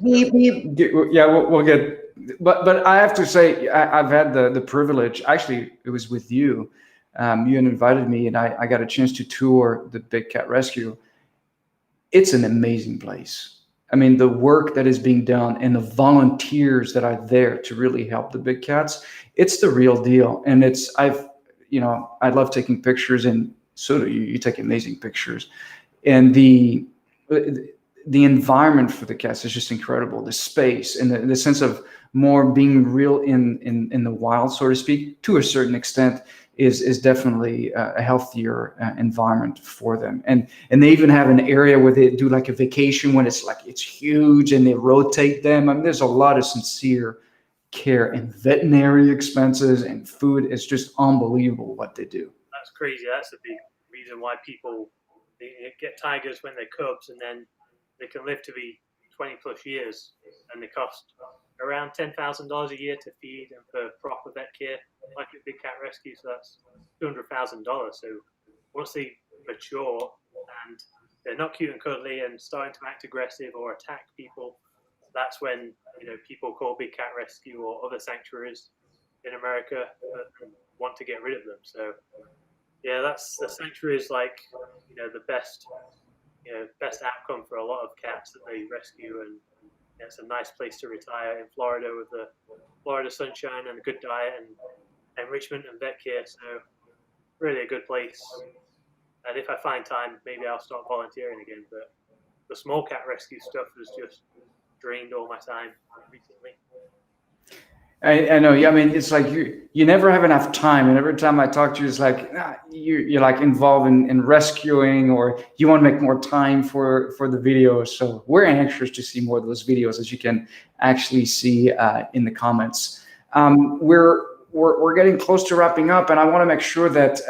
Yeah, we'll get. But I have to say, I've had the privilege. Actually, it was with you. You had invited me, and I got a chance to tour the Big Cat Rescue. It's an amazing place. I mean, the work that is being done and the volunteers that are there to really help the big cats, it's the real deal. And I love taking pictures, and so do you. You take amazing pictures. And the environment for the cats is just incredible. The space and the sense of more being real in the wild, so to speak, to a certain extent, is definitely a healthier environment for them. And they even have an area where they do like a vacation when it's huge, and they rotate them. I mean, there's a lot of sincere care, and veterinary expenses and food. It's just unbelievable what they do. That's crazy. That's a big reason why people get tigers when they're cubs, and then they can live to be 20 plus years, and they cost around $10,000 a year to feed and for proper vet care, like at Big Cat Rescue. So that's $200,000. So once they mature and they're not cute and cuddly and starting to act aggressive or attack people, that's when people call Big Cat Rescue or other sanctuaries in America want to get rid of them. So yeah, that's the sanctuary is like the best outcome for a lot of cats that they rescue, and it's a nice place to retire in Florida with the Florida sunshine and a good diet and enrichment and vet care. So really a good place. And if I find time, maybe I'll start volunteering again. But the small cat rescue stuff has just drained all my time recently. I know. Yeah, I mean, it's like you never have enough time, and every time I talk to you, it's like you're like involved in rescuing, or you want to make more time for the videos. So we're anxious to see more of those videos, as you can actually see in the comments. We're getting close to wrapping up, and I want to make sure that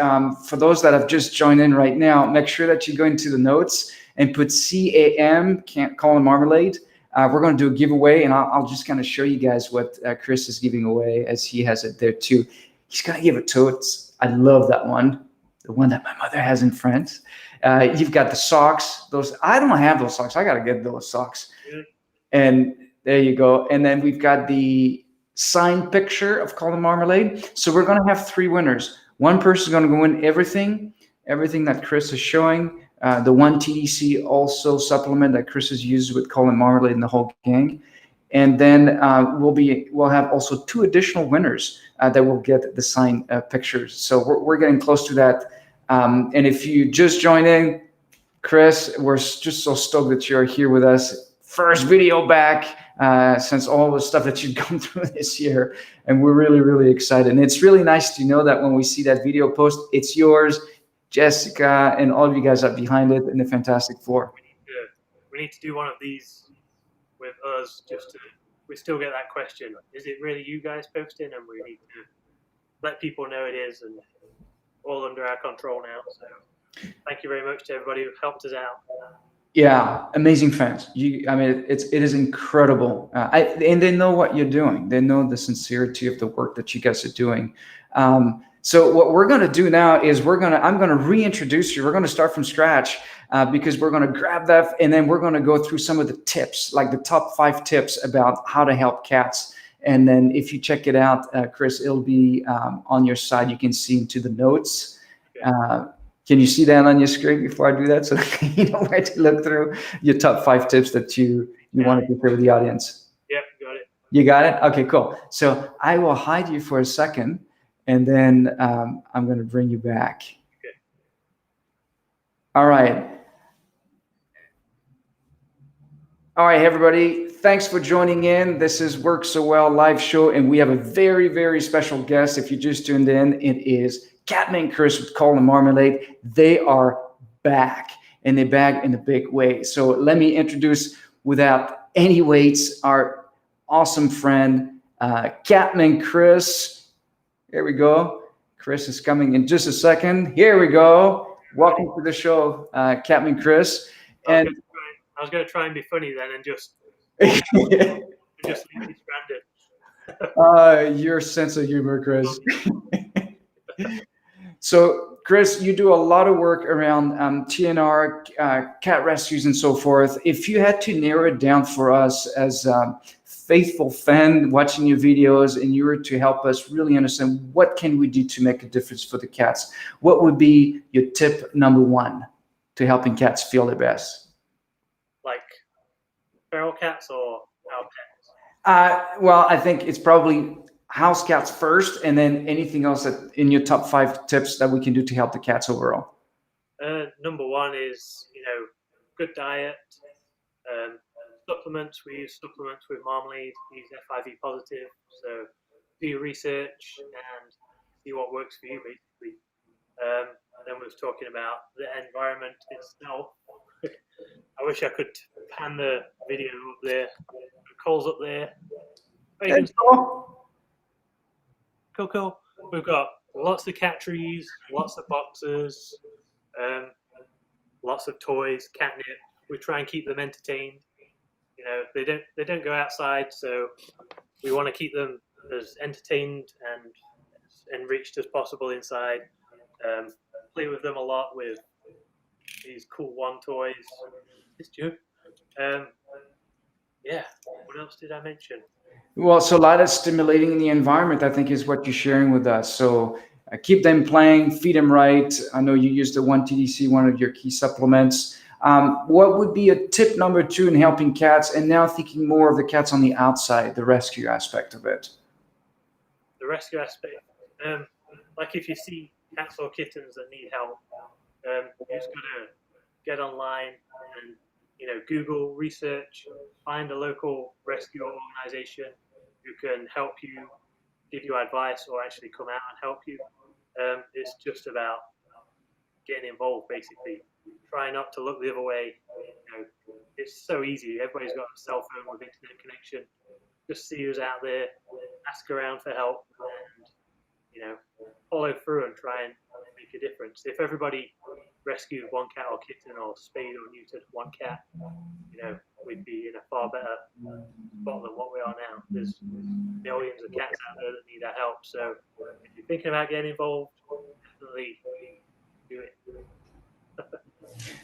for those that have just joined in right now, make sure that you go into the notes and put CAM, Cole Marmalade. We're going to do a giveaway, and I'll just kind of show you guys what Chris is giving away, as he has it there too. He's going to give it to us. I love that one, the one that my mother has in France. You've got the socks. Those, I don't have those socks. I got to get those socks. And there you go. And then we've got the signed picture of Cole Marmalade. So we're going to have 3 winners. One person is going to go win everything that Chris is showing. The 1 TDC also supplement that Chris has used with Cole Marmalade and the whole gang. And then we'll have also 2 additional winners that will get the signed pictures. So we're getting close to that. And if you just joined in, Chris, we're just so stoked that you're here with us. First video back since all the stuff that you've gone through this year. And we're really, really excited. And it's really nice to know that when we see that video post, it's yours, Jessica, and all of you guys up behind it in the Fantastic Four. We need to do one of these with us, we still get that question. Is it really you guys posting? And we need to let people know it is, and all under our control now. So Thank you very much to everybody who helped us out. Yeah, amazing fans. I mean, it is incredible. And they know what you're doing. They know the sincerity of the work that you guys are doing. So what we're going to do now is I'm going to reintroduce you. We're going to start from scratch because we're going to grab that and then we're going to go through some of the tips, like the top 5 tips about how to help cats. And then if you check it out, Chris, it'll be on your side. You can see into the notes. Can you see that on your screen before I do that, so you know where to look through your top 5 tips that you wanted to share with the audience? Yep, got it. You got it? Okay, cool. So I will hide you for a second, and then I'm going to bring you back. Okay. All right. All right, everybody. Thanks for joining in. This is Work So Well live show, and we have a very, very special guest. If you just tuned in, it is Catman Chris with Cole Marmalade. They are back, and they're back in a big way. So let me introduce, without any waits, our awesome friend, Catman Chris. Here we go. Chris is coming in just a second. Here we go. Welcome to the show, Catman Chris. And I was going to try and be funny then and just leave me stranded. Your sense of humor, Chris. So, Chris, you do a lot of work around TNR, cat rescues, and so forth. If you had to narrow it down for us as a faithful fan watching your videos, and you were to help us really understand what can we do to make a difference for the cats, what would be your tip number 1 to helping cats feel their best? Like feral cats or house cats? Well, I think it's probably house cats first, and then anything else that in your top 5 tips that we can do to help the cats overall. Number 1 is good diet, supplements. We use supplements with Marmalade. We use FIV positive, so do your research and see what works for you, basically. Then we was talking about the environment itself. I wish I could pan the video up there. Cole's up there. Hey, Coco. We've got lots of cat trees, lots of boxes, lots of toys, catnip. We try and keep them entertained. They don't go outside, so we want to keep them as entertained and as enriched as possible inside. Play with them a lot with these cool one toys. This Jugg. Yeah. What else did I mention? Well, so a lot of stimulating the environment, I think, is what you're sharing with us. So keep them playing, feed them right. I know you use the 1TDC, one of your key supplements. What would be a tip number 2 in helping cats? And now thinking more of the cats on the outside, the rescue aspect of it. The rescue aspect. Like if you see cats or kittens that need help, you just gotta get online and Google research, find a local rescue organization who can help you, give you advice, or actually come out and help you. It's just about getting involved, basically. Try not to look the other way. It's so easy. Everybody's got a cell phone with internet connection. Just see who's out there, ask around for help, and follow through and try and make a difference. If everybody rescued one cat or kitten or spayed or neutered one cat, we'd be in a far better spot than what we are now. There's millions of cats out there that need our help. So if you're thinking about getting involved, definitely do it.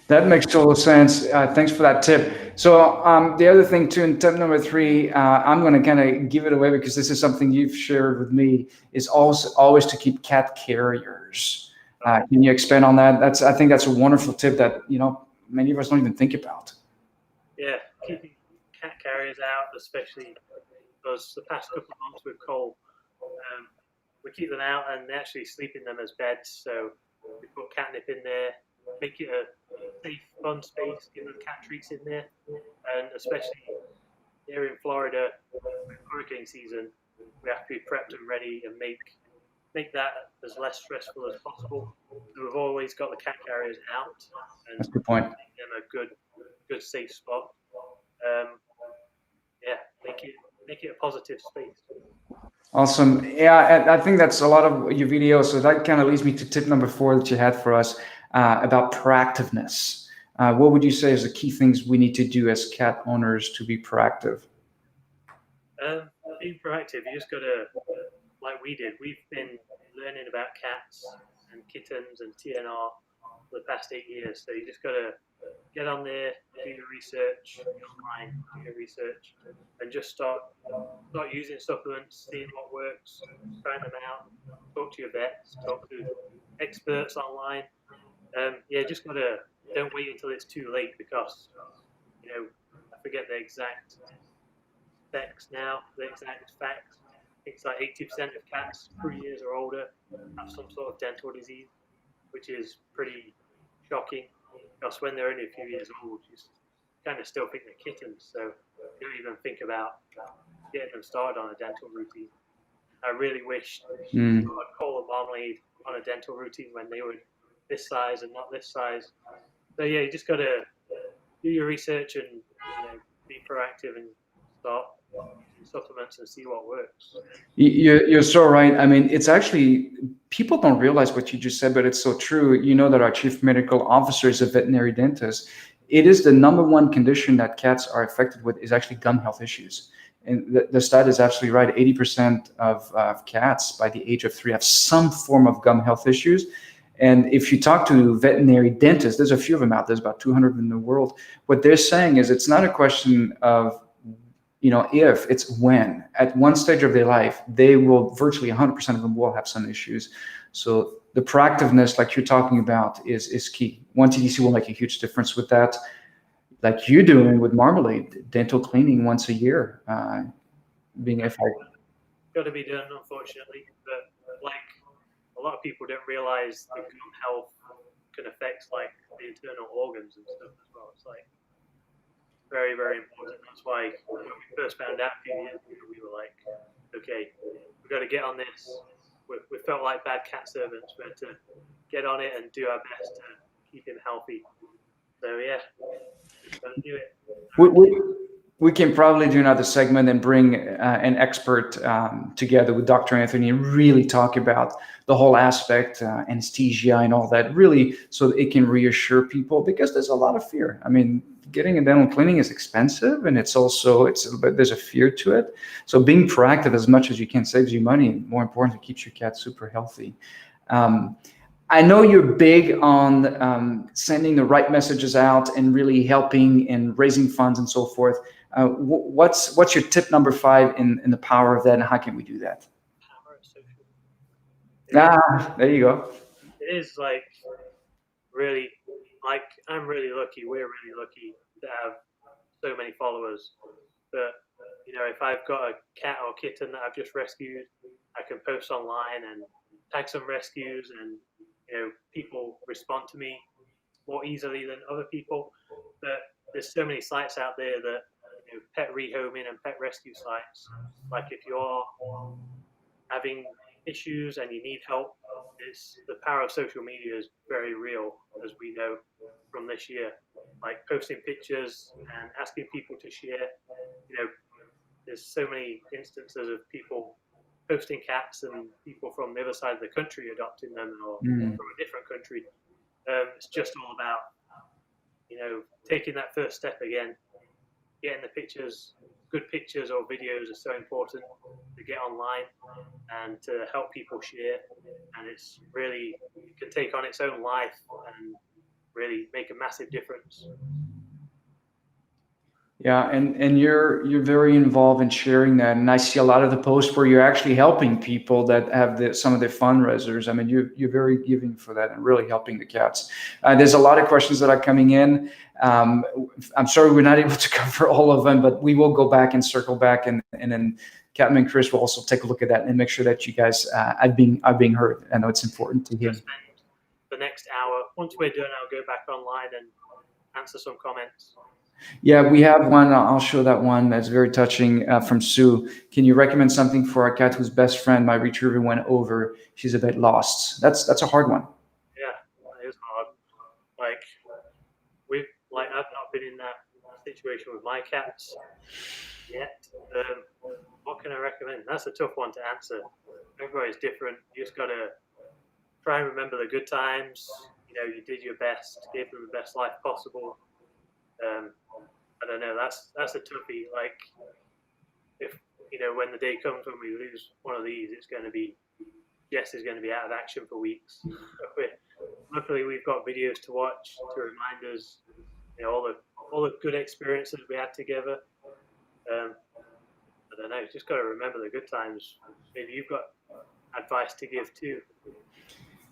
That makes total sense. Thanks for that tip. So the other thing too, in tip number 3, I'm going to kind of give it away because this is something you've shared with me, is always to keep cat carriers. Can you expand on that? I think that's a wonderful tip that many of us don't even think about. Yeah, keeping cat carriers out, especially because the past couple of months with Cole, we keep them out and they actually sleep in them as beds. So we put catnip in there, make it a safe, fun space, give them cat treats in there, and especially here in Florida, with hurricane season, we have to be prepped and ready and make that as less stressful as possible. So we've always got the cat carriers out and That's a good point. make them a good safe spot. Make it a positive space. Awesome. Yeah, I think that's a lot of your videos. So that kind of leads me to tip number 4 that you had for us. about proactiveness. What would you say is the key things we need to do as cat owners to be proactive? Being proactive, you just gotta, like we did. We've been learning about cats and kittens and TNR for the past 8 years. So you just gotta get on there, do your research, get online, do your research, and just start using supplements, seeing what works, trying them out, talk to your vets, talk to experts online. Yeah, just gotta don't wait until it's too late because I forget the exact specs now, the exact facts. I think it's like 80% of cats 3 years or older have some sort of dental disease, which is pretty shocking because when they're only a few years old, you kind of still think they're kittens, so you don't even think about getting them started on a dental routine. I really wish Mm. people had Cole Marmalade on a dental routine when they were this size and not this size. So yeah, you just got to do your research and be proactive and start using supplements and see what works. You're so right. I mean, it's actually, people don't realize what you just said, but it's so true. You know that our chief medical officer is a veterinary dentist. It is the number one condition that cats are affected with is actually gum health issues. And the stat is absolutely right. 80% of cats by the age of 3 have some form of gum health issues. And if you talk to veterinary dentists, there's a few of them out there, there's about 200 in the world. What they're saying is it's not a question of if, it's when. At one stage of their life, they will, virtually 100% of them will have some issues. So the proactiveness, like you're talking about, is key. One TDC will make a huge difference with that. Like you're doing with Marmalade, dental cleaning once a year, being if I. Got to be done, unfortunately. But like a lot of people don't realize the gum health can affect like the internal organs and stuff as well. It's like very, very important. That's why when we first found out a few years ago, we were like, okay, we've got to get on this. We felt like bad cat servants. We had to get on it and do our best to keep him healthy. So yeah, got to do it. We can probably do another segment and bring an expert together with Dr. Anthony and really talk about the whole aspect, anesthesia and all that, really, so that it can reassure people, because there's a lot of fear. I mean, getting a dental cleaning is expensive, and but there's a fear to it. So being proactive as much as you can saves you money, and more important, it keeps your cat super healthy. I know you're big on sending the right messages out and really helping and raising funds and so forth. What's your tip number 5 in the power of that, and how can we do that? Power of social media. There you go. It is like really, like I'm really lucky. We're really lucky to have so many followers. But if I've got a cat or kitten that I've just rescued, I can post online and tag some rescues, and people respond to me more easily than other people. But there's so many sites out there that pet rehoming and pet rescue sites. Like if you're having issues and you need help, the power of social media is very real, as we know from this year. Like posting pictures and asking people to share. There's so many instances of people posting cats and people from the other side of the country adopting them, or from a different country. It's just all about taking that first step again, getting the pictures. Good pictures or videos are so important to get online and to help people share. And it's really, it can take on its own life and really make a massive difference. Yeah, and you're very involved in sharing that, and I see a lot of the posts where you're actually helping people that have some of their fundraisers. I mean, you're very giving for that and really helping the cats. There's a lot of questions that are coming in. I'm sorry we're not able to cover all of them, but we will go back and circle back, and then Captain and Chris will also take a look at that and make sure that you guys are being heard. I know it's important to hear. Spend the next hour. Once we're done, I'll go back online and answer some comments. Yeah, we have one. I'll show that one. That's very touching from Sue. Can you recommend something for our cat whose best friend, my retriever, went over? She's a bit lost. That's a hard one. Yeah, it is hard. I've not been in that situation with my cats yet. What can I recommend? That's a tough one to answer. Everybody's different. You just gotta try and remember the good times. you did your best, gave them the best life possible. I don't know. That's a toughie. Like, if when the day comes when we lose one of these, it's going to be Jess is going to be out of action for weeks. Luckily, we've got videos to watch to remind us, all the good experiences we had together. I don't know. Just got to remember the good times. Maybe you've got advice to give too.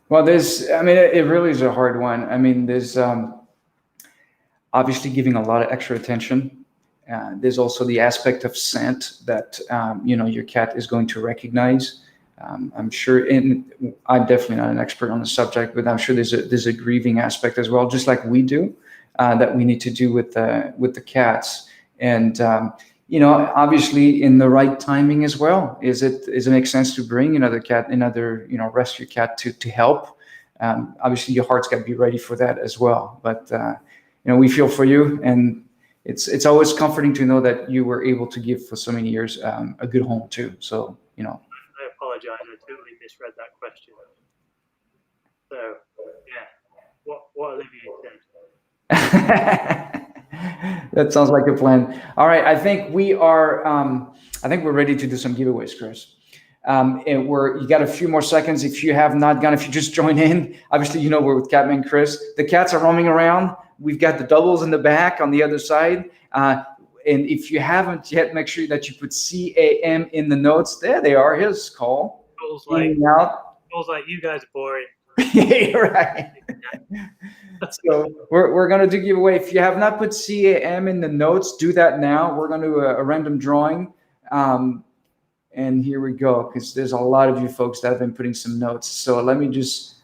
Well, it really is a hard one. I mean, there's obviously giving a lot of extra attention. There's also the aspect of scent that your cat is going to recognize. I'm sure, and I'm definitely not an expert on the subject, but I'm sure there's a grieving aspect as well, just like we do, that we need to do with the cats. And obviously in the right timing as well. Does it make sense to bring another rescue cat to help? Obviously, your heart's got to be ready for that as well. But we feel for you, and it's always comforting to know that you were able to give for so many years a good home too. So I apologize. I totally misread that question. So yeah, what Olivia said. That sounds like a plan. All right, I think we are. I think we're ready to do some giveaways, Chris. And you got a few more seconds. If you have not gone, if you just join in, obviously we're with Catman Chris. The cats are roaming around. We've got the doubles in the back on the other side. And if you haven't yet, make sure that you put CAM in the notes. There they are. Here's Cole. Cole's like you guys are boring. Yeah, right. So we're going to do giveaway. If you have not put CAM in the notes, do that now. We're going to do a random drawing. And here we go, because there's a lot of you folks that have been putting some notes. So let me just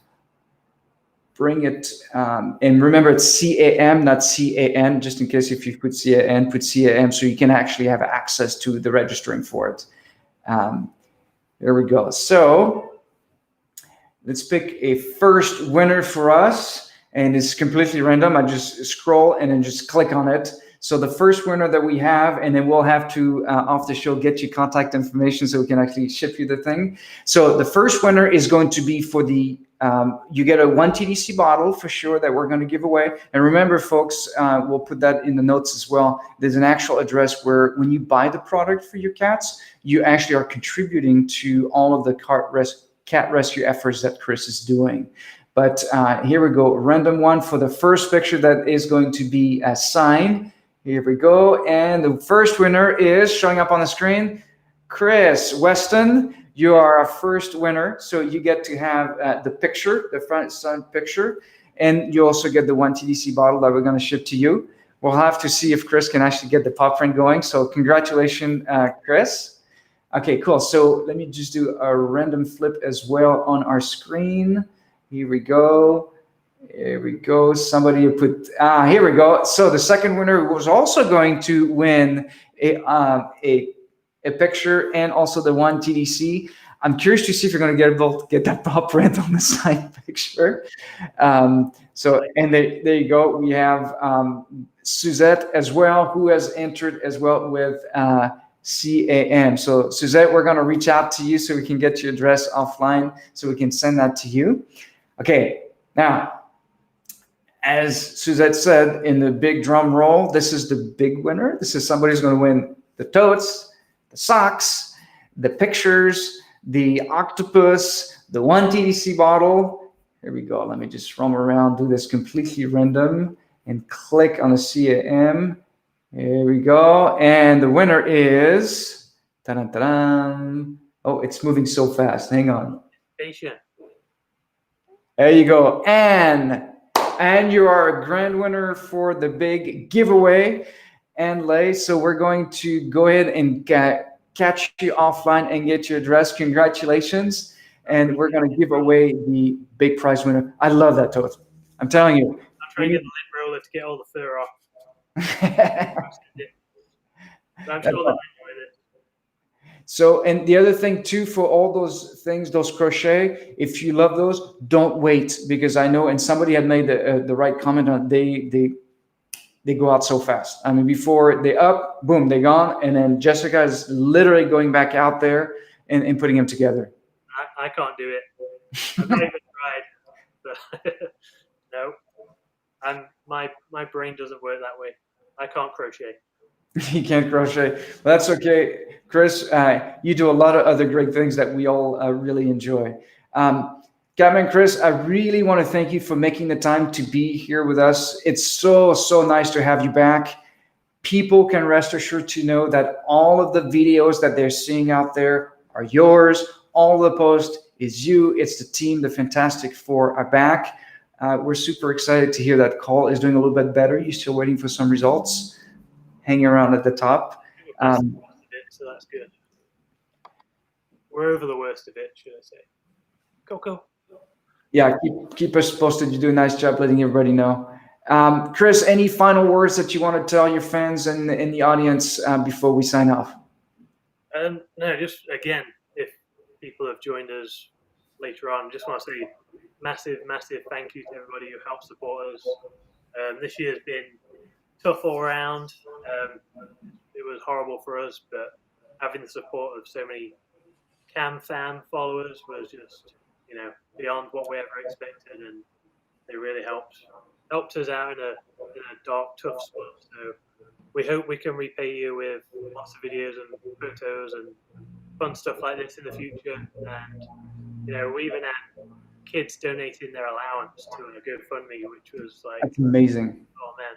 bring it. And remember, it's CAM, not CAN, just in case if you put CAN, put CAM so you can actually have access to the registering for it. There we go. So let's pick a first winner for us. And it's completely random. I just scroll and then just click on it. So the first winner that we have, and then we'll have to, off the show, get you contact information so we can actually ship you the thing. So the first winner is going to be for the, you get a 1 TDC bottle for sure that we're going to give away. And remember, folks, we'll put that in the notes as well. There's an actual address where when you buy the product for your cats, you actually are contributing to all of the cat rescue efforts that Chris is doing. But here we go, random one for the first picture that is going to be signed. Here we go, and the first winner is showing up on the screen, Chris Weston. You are our first winner, so you get to have the picture, the front side picture, and you also get the 1 TDC bottle that we're going to ship to you. We'll have to see if Chris can actually get the pop print going. So congratulations, Chris. Okay, cool. So let me just do a random flip as well on our screen. Here we go. Here we go. Somebody put, here we go. So the second winner was also going to win a picture and also the 1 TDC. I'm curious to see if you're going to get able to get that pop print on the side picture. So, and there you go. We have Suzette as well, who has entered as well with CAM. So Suzette, we're going to reach out to you so we can get your address offline so we can send that to you. Okay, now, as Suzette said in the big drum roll, this is the big winner. This is somebody who's going to win the totes, the socks, the pictures, the octopus, the 1 TDC bottle. Here we go. Let me just roam around, do this completely random, and click on the CAM. Here we go. And the winner is, ta-da-ta-da. Oh, it's moving so fast. Hang on. Patient. There you go. And you are a grand winner for the big giveaway. And Lay, so we're going to go ahead and catch you offline and get your address. Congratulations. And we're going to give away the big prize winner. I love that tote. I'm telling you. I'm trying to get the lint roller to get all the fur off. I'm sure they'll enjoy it. So, and the other thing too, for all those things, those crochet, if you love those, don't wait, because I know, and somebody had made the right comment on, they go out so fast. I mean, before they up, boom, they're gone. And then Jessica is literally going back out there and putting them together. I can't do it. I've not even tried. No, and my brain doesn't work that way. I can't crochet. You can't crochet. Well, that's okay, Chris. You do a lot of other great things that we all really enjoy. Catman, Chris, I really want to thank you for making the time to be here with us. It's so nice to have you back. People can rest assured to know that all of the videos that they're seeing out there are yours. All the post is you. It's the team, the Fantastic Four are back. We're super excited to hear that Cole is doing a little bit better. You're still waiting for some results, hanging around at the top. We're past the worst of it, so that's good. We're over the worst of it, should I say? Go. Yeah, keep us posted. You do a nice job letting everybody know. Chris, any final words that you want to tell your fans and in the audience before we sign off? No, just again, if people have joined us later on, just want to say massive thank you to everybody who helped support us. This year's been tough all around. It was horrible for us, but having the support of so many Cam fan followers was just, beyond what we ever expected, and they really helped us out in a dark, tough spot. So we hope we can repay you with lots of videos and photos and fun stuff like this in the future. And we even had kids donating their allowance to a GoFundMe, which was like, That's amazing. oh man.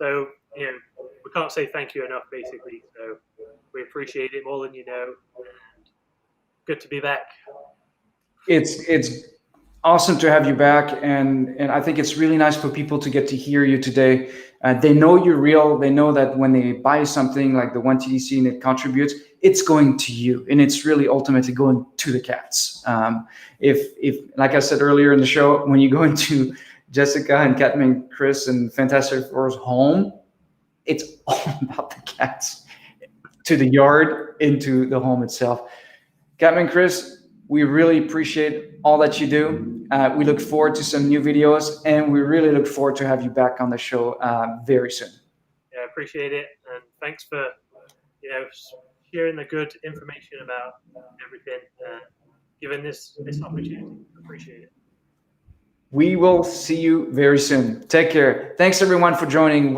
So we can't say thank you enough, basically. So we appreciate it more than you know, and good to be back. It's awesome to have you back, and I think it's really nice for people to get to hear you today. They know you're real. They know that when they buy something like the One TDC and it contributes, it's going to you, and it's really ultimately going to the cats. If like I said earlier in the show, when you go into Jessica and Catman, Chris, and Fantastic Four's home, it's all about the cats, to the yard, into the home itself. Catman, Chris, we really appreciate all that you do. We look forward to some new videos, and we really look forward to have you back on the show very soon. Yeah, I appreciate it, and thanks for sharing the good information about everything, given this opportunity. Appreciate it. We will see you very soon. Take care. Thanks everyone for joining.